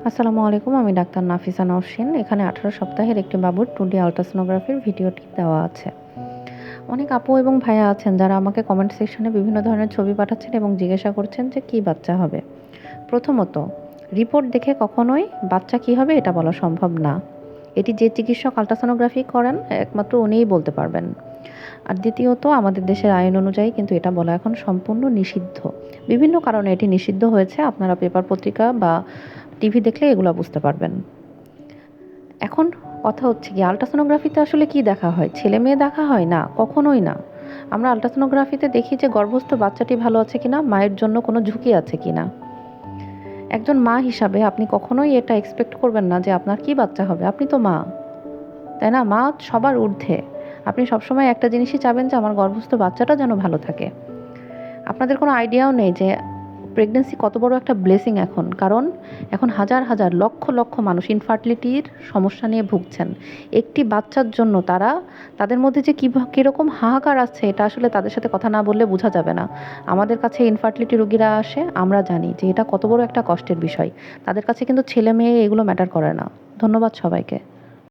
আসসালামু আলাইকুম। আমি ডাক্তার নাফিসা নওশিন। এখানে 18 সপ্তাহের একটি বাবুর 2D আল্ট্রাসোনোগ্রাফির ভিডিওটি দেওয়া আছে। অনেক আপু এবং ভাইয়া আছেন যারা আমাকে কমেন্ট সেকশনে বিভিন্ন ধরনের ছবি পাঠাচ্ছেন এবং জিজ্ঞাসা করছেন যে কী বাচ্চা হবে। প্রথমত, রিপোর্ট দেখে কখনোই বাচ্চা কী হবে এটা বলা সম্ভব না। এটি যে চিকিৎসক আল্ট্রাসোনোগ্রাফি করেন একমাত্র উনিই বলতে পারবেন। আর দ্বিতীয়ত, আমাদের দেশের আইন অনুযায়ী কিন্তু এটা বলা এখন সম্পূর্ণ নিষিদ্ধ। বিভিন্ন কারণে এটি নিষিদ্ধ হয়েছে। আপনারা পেপার পত্রিকা বা টিভি দেখলে এগুলা বুঝতে পারবেন। এখন কথা হচ্ছে কি, আল্ট্রাসোনোগ্রাফিতে আসলে কি দেখা হয়? ছেলে-মেয়ে দেখা হয়? না, কখনোই না। আমরা আল্ট্রাসোনোগ্রাফিতে দেখি যে গর্ভস্থ বাচ্চাটি ভালো আছে কিনা, মায়ের জন্য কোনো ঝুঁকি আছে কিনা। একজন মা হিসাবে আপনি কখনোই এটা এক্সপেক্ট করবেন না যে আপনার কি বাচ্চা হবে। আপনি তো মা, তাই না? মা সবার ঊর্ধ্বে। আপনি সবসময় একটা জিনিসই চাবেন যে আমার গর্ভস্থ বাচ্চাটা যেন ভালো থাকে। আপনাদের কোনো আইডিয়াও নেই যে প্রেগন্যান্সি কত বড় একটা ব্লেসিং এখন। কারণ এখন হাজার হাজার লক্ষ লক্ষ মানুষ ইনফার্টিলিটির সমস্যা নিয়ে ভুগছেন। একটি বাচ্চার জন্য তাদের মধ্যে যে কীরকম হাহাকার আছে এটা আসলে তাদের সাথে কথা না বললে বোঝা যাবে না। আমাদের কাছে ইনফার্টিলিটি রোগীরা আসে, আমরা জানি যে এটা কত বড় একটা কষ্টের বিষয়। তাদের কাছে কিন্তু ছেলে মেয়ে এগুলো ম্যাটার করে না। ধন্যবাদ সবাইকে।